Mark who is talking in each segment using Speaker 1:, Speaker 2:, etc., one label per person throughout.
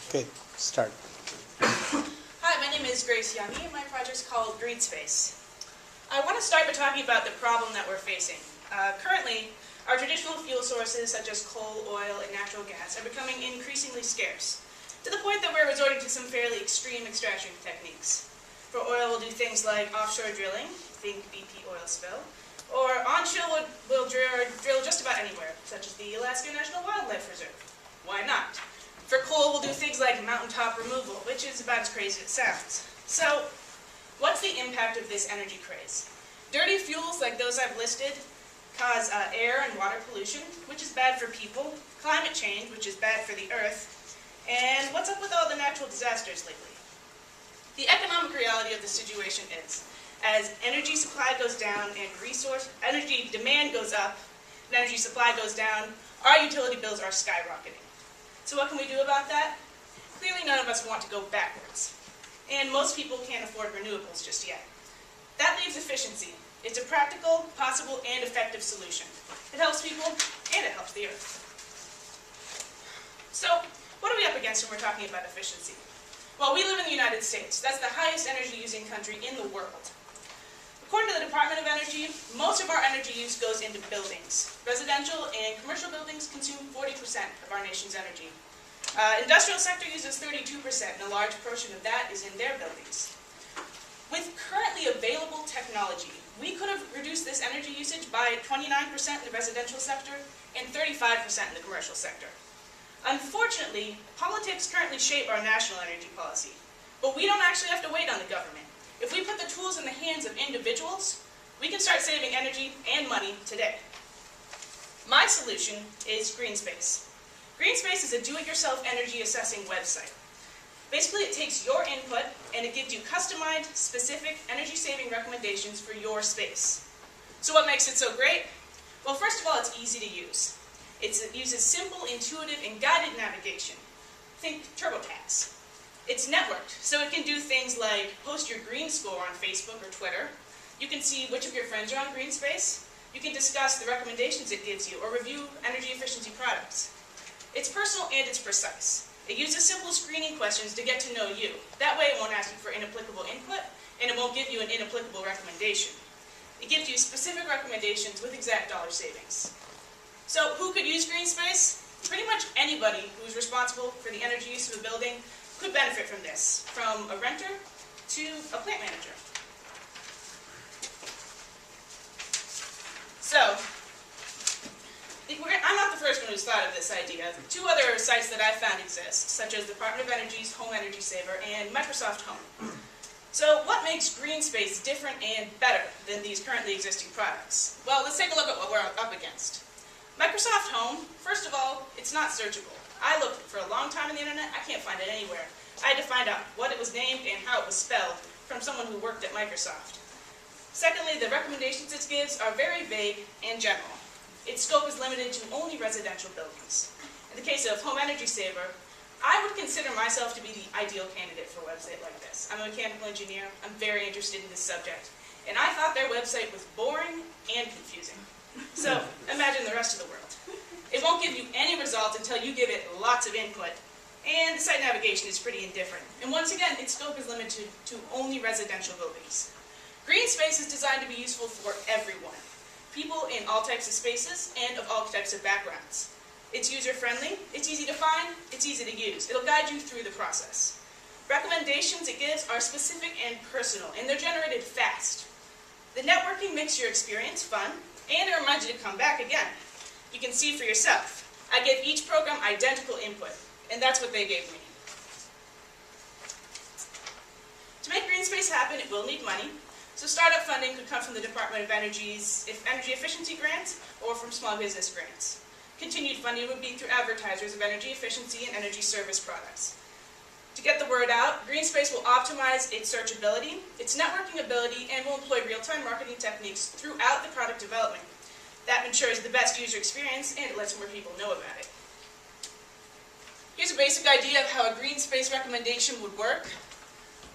Speaker 1: Okay, start.
Speaker 2: Hi, my name is Grace Youngie, and my project is called Green Space. I want to start by talking about the problem that we're facing. Currently, our traditional fuel sources such as coal, oil, and natural gas are becoming increasingly scarce, to the point that we're resorting to some fairly extreme extraction techniques. For oil, we'll do things like offshore drilling, think BP oil spill, or onshore we'll drill just about anywhere, such as the Alaska National Wildlife Reserve. Why not? For coal, we'll do things like mountaintop removal, which is about as crazy as it sounds. So, what's the impact of this energy craze? Dirty fuels like those I've listed cause air and water pollution, which is bad for people, climate change, which is bad for the earth, and what's up with all the natural disasters lately? The economic reality of the situation is, as energy supply goes down and energy demand goes up, and energy supply goes down, our utility bills are skyrocketing. So what can we do about that? Clearly none of us want to go backwards. And most people can't afford renewables just yet. That leaves efficiency. It's a practical, possible, and effective solution. It helps people, and it helps the earth. So, what are we up against when we're talking about efficiency? Well, we live in the United States. That's the highest energy-using country in the world. According to the Department of Energy, most of our energy use goes into buildings. Residential and commercial buildings consume 40% of our nation's energy. Industrial sector uses 32%, and a large portion of that is in their buildings. With currently available technology, we could have reduced this energy usage by 29% in the residential sector and 35% in the commercial sector. Unfortunately, politics currently shape our national energy policy, but we don't actually have to wait on the government. If we put the tools in the hands of individuals, we can start saving energy and money today. My solution is Green Space. Green Space is a do-it-yourself energy assessing website. Basically, it takes your input and it gives you customized, specific energy-saving recommendations for your space. So what makes it so great? Well, first of all, it's easy to use. It uses simple, intuitive, and guided navigation. Think TurboTax. It's networked, so it can do things like post your green score on Facebook or Twitter. You can see which of your friends are on Green Space. You can discuss the recommendations it gives you or review energy efficiency products. It's personal and it's precise. It uses simple screening questions to get to know you. That way it won't ask you for inapplicable input, and it won't give you an inapplicable recommendation. It gives you specific recommendations with exact dollar savings. So who could use Green Space? Pretty much anybody who's responsible for the energy use of a building could benefit from this, from a renter to a plant manager. So, I'm not the first one who's thought of this idea. Two other sites that I found exist, such as the Department of Energy's Home Energy Saver and Microsoft Home. So what makes Green Space different and better than these currently existing products? Well, let's take a look at what we're up against. Microsoft Home, first of all, it's not searchable. I looked for a long time on the internet, I can't find it anywhere. I had to find out what it was named and how it was spelled from someone who worked at Microsoft. Secondly, the recommendations it gives are very vague and general. Its scope is limited to only residential buildings. In the case of Home Energy Saver, I would consider myself to be the ideal candidate for a website like this. I'm a mechanical engineer, I'm very interested in this subject, and I thought their website was boring and confusing. So, imagine the rest of the world. It won't give you any results until you give it lots of input, and the site navigation is pretty indifferent. And once again, its scope is limited to only residential buildings. Green Space is designed to be useful for everyone. People in all types of spaces and of all types of backgrounds. It's user-friendly, it's easy to find, it's easy to use. It'll guide you through the process. Recommendations it gives are specific and personal, and they're generated fast. The networking makes your experience fun, and it reminds you to come back again. You can see for yourself. I gave each program identical input, and that's what they gave me. To make Green Space happen, it will need money. So startup funding could come from the Department of Energy's energy efficiency grants or from small business grants. Continued funding would be through advertisers of energy efficiency and energy service products. To get the word out, Green Space will optimize its searchability, its networking ability, and will employ real-time marketing techniques throughout the product development. That ensures the best user experience, and it lets more people know about it. Here's a basic idea of how a Green Space recommendation would work.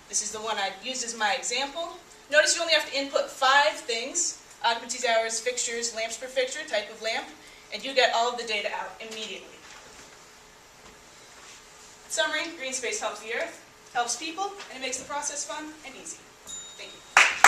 Speaker 2: This is the one I used as my example. Notice you only have to input 5 things: occupancy hours, fixtures, lamps per fixture, type of lamp, and you get all of the data out immediately. Summary, green space helps the earth, helps people, and it makes the process fun and easy. Thank you.